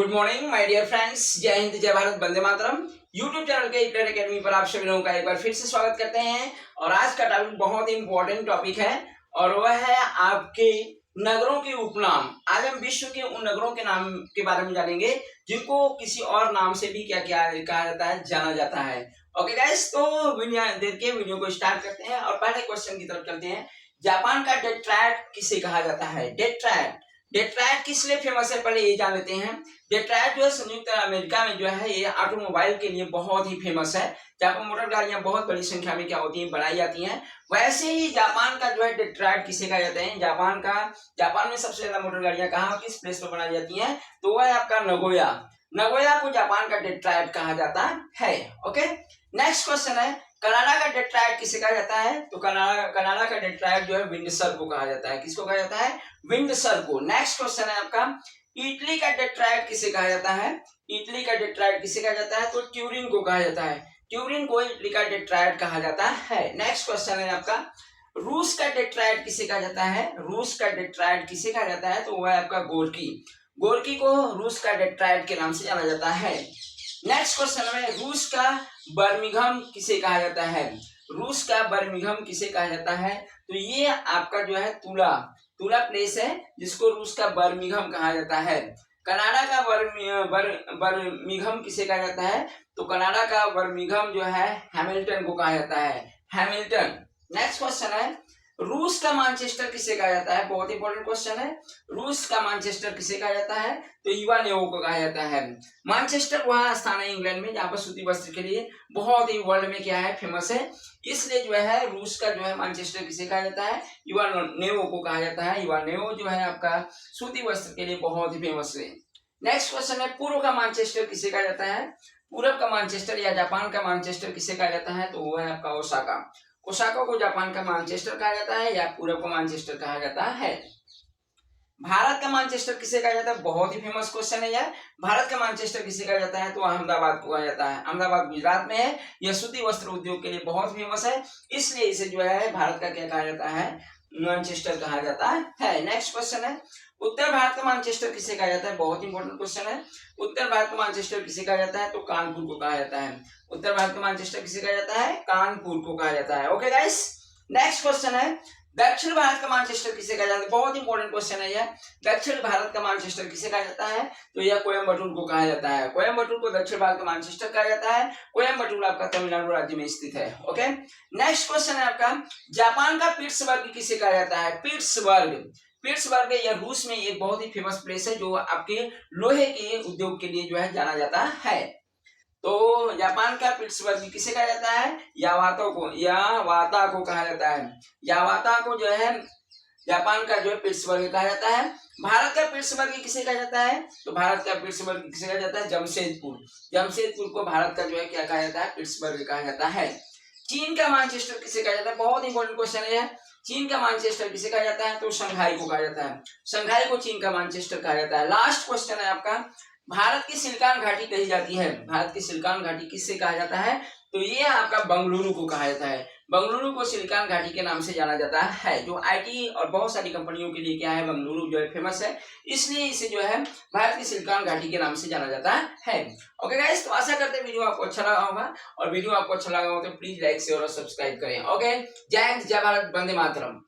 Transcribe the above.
Good morning my dear friends. जय हिंद, जय भारत, वंदे मातरम। यूट्यूब चैनल के इक्लेयर एकेडमी पर आप सभी लोगों का एक बार फिर से स्वागत करते हैं। और आज का टॉपिक बहुत ही इंपॉर्टेंट टॉपिक है और वह है आपके नगरों के उपनाम। आज हम विश्व के उन नगरों के नाम के बारे में जानेंगे जिनको किसी और नाम से भी क्या क्या कहा जाता है, जाना जाता है। ओके गाइस, तो बिना देर के वीडियो को स्टार्ट करते हैं और पहले क्वेश्चन की तरफ चलते हैं। जापान का डेट्रायड किसे कहा जाता है? डेट्रायड डेट्रायड किस लिए फेमस है, पहले ये जान लेते हैं। डेट्रायड जो है संयुक्त अमेरिका में जो है ये ऑटोमोबाइल के लिए बहुत ही फेमस है। जहाँ पर मोटर गाड़ियां बहुत बड़ी संख्या में क्या होती हैं, बनाई जाती हैं। वैसे ही जापान का जो है डेट्रायड किसे कहा जाता है? जापान में सबसे ज्यादा मोटर गाड़ियां कहाँ किस प्लेस पर बनाई जाती हैं? तो वह है आपका नगोया। नगोया को जापान का डेट्रायड कहा जाता है। ओके, नेक्स्ट क्वेश्चन है कनाडा का डेट्रायड किसे कहा जाता है? तो कनाडा का डेट्रायड जो है विंडसर को कहा जाता है। किसको कहा जाता है? विंडसर को। नेक्स्ट क्वेश्चन है आपका इटली का डेट्रायड किसे कहा जाता है? इटली का डेट्रायड किसे कहा जाता है? तो ट्यूरिन को कहा जाता है। ट्यूरिन को इटली का डेट्रायड कहा जाता है। नेक्स्ट क्वेश्चन है आपका रूस का डेट्रायड किसे कहा जाता है? रूस का डेट्रायड किसे कहा जाता है? तो वह है आपका गोर्की। गोर्की को रूस का डेट्रायड के नाम से जाना जाता है। नेक्स्ट क्वेश्चन में रूस का बर्मिंघम किसे कहा जाता है? रूस का बर्मिंघम किसे कहा जाता है? तो ये आपका जो है तुला प्लेस है जिसको रूस का बर्मिंघम कहा जाता है। कनाडा का बर्मिंघम किसे कहा जाता है? तो कनाडा का बर्मिंघम जो है हैमिल्टन को कहा जाता है। हैमिल्टन। नेक्स्ट क्वेश्चन है रूस का मैनचेस्टर किसे कहा जाता है? बहुत इंपॉर्टेंट क्वेश्चन है। रूस का मैनचेस्टर किसे कहा जाता है? तो इवानेवो को कहा जाता है। मैनचेस्टर वह स्थान है इंग्लैंड में जहाँ पर सूती वस्त्र के लिए बहुत ही वर्ल्ड में क्या है, फेमस है। इसलिए जो है रूस का जो है मैनचेस्टर किसे कहा जाता है? इवानेवो को कहा जाता है। इवानेवो जो है आपका सूती वस्त्र के लिए बहुत ही फेमस है। नेक्स्ट क्वेश्चन है पूर्व का मैनचेस्टर किसे कहा जाता है? पूर्व का मैनचेस्टर या जापान का मैनचेस्टर किसे कहा जाता है? तो वो है आपका ओसाका। ओसाका को जापान का मैनचेस्टर कहा जाता है या पूर्व का मैनचेस्टर कहा जाता है। भारत का मैनचेस्टर किसे कहा जाता है? बहुत ही फेमस क्वेश्चन है यार। भारत का मैनचेस्टर किसे कहा जाता है? तो अहमदाबाद को कहा जाता है। अहमदाबाद गुजरात में है। यह सूती वस्त्र उद्योग के लिए बहुत फेमस है, इसलिए इसे जो है भारत का क्या कहा जाता है? मैनचेस्टर कहा जाता है। नेक्स्ट क्वेश्चन है उत्तर भारत का मैनचेस्टर किसे कहा जाता है? बहुत इंपॉर्टेंट क्वेश्चन है। उत्तर भारत का मैनचेस्टर किसे कहा जाता है? तो कानपुर को कहा जाता है। उत्तर भारत का मैनचेस्टर किसे कहा जाता है? कानपुर को कहा जाता है। ओके गाइस, नेक्स्ट क्वेश्चन है दक्षिण भारत का मैनचेस्टर किसे कहा जाता है? बहुत इंपॉर्टेंट क्वेश्चन है यह। दक्षिण भारत का मैनचेस्टर किसे कहा जाता है? तो यह कोयम्बटूर को कहा जाता है। कोयम्बटूर को दक्षिण भारत का मैनचेस्टर कहा जाता है। कोयम्बटूर आपका तमिलनाडु राज्य में स्थित है। ओके, नेक्स्ट क्वेश्चन है आपका जापान का पिट्सबर्ग किसे कहा जाता है? पिट्सबर्ग यह रूस में एक बहुत ही फेमस प्लेस है जो आपके लोहे के उद्योग के लिए जो है जाना जाता है। तो जापान का पिट्सबर्ग किसे कहा जाता है? यावाता को कहा जाता है। यावाता को जो है जापान का जो है पिट्सबर्ग कहा जाता है। भारत का पिट्सबर्ग किसे कहा जाता है? तो भारत का पिट्सबर्ग किसे कहा जाता है? जमशेदपुर को भारत का जो है क्या कहा जाता है? पिट्सबर्ग कहा जाता है। चीन का मैनचेस्टर किसे कहा जाता है? बहुत इंपॉर्टेंट क्वेश्चन है। चीन का मैनचेस्टर किसे कहा जाता है? तो शंघाई को कहा जाता है। शंघाई को चीन का मैनचेस्टर कहा जाता है। लास्ट क्वेश्चन है आपका भारत की सिलिकॉन घाटी कही जाती है। भारत की सिलिकॉन घाटी किससे कहा जाता है? तो ये आपका बंगलुरु को कहा जाता है। बंगलुरु को सिलिकॉन घाटी के नाम से जाना जाता है। जो आईटी और बहुत सारी कंपनियों के लिए क्या है, बंगलुरु जो है फेमस है, इसलिए इसे जो है भारत की सिलिकॉन घाटी के नाम से जाना जाता है। ओके गाइस, तो आशा करते हैं वीडियो आपको अच्छा लगा होगा और वीडियो आपको अच्छा लगा हो तो प्लीज लाइक शेयर और सब्सक्राइब करें। ओके, जय हिंद, जय भारत, वंदे मातरम।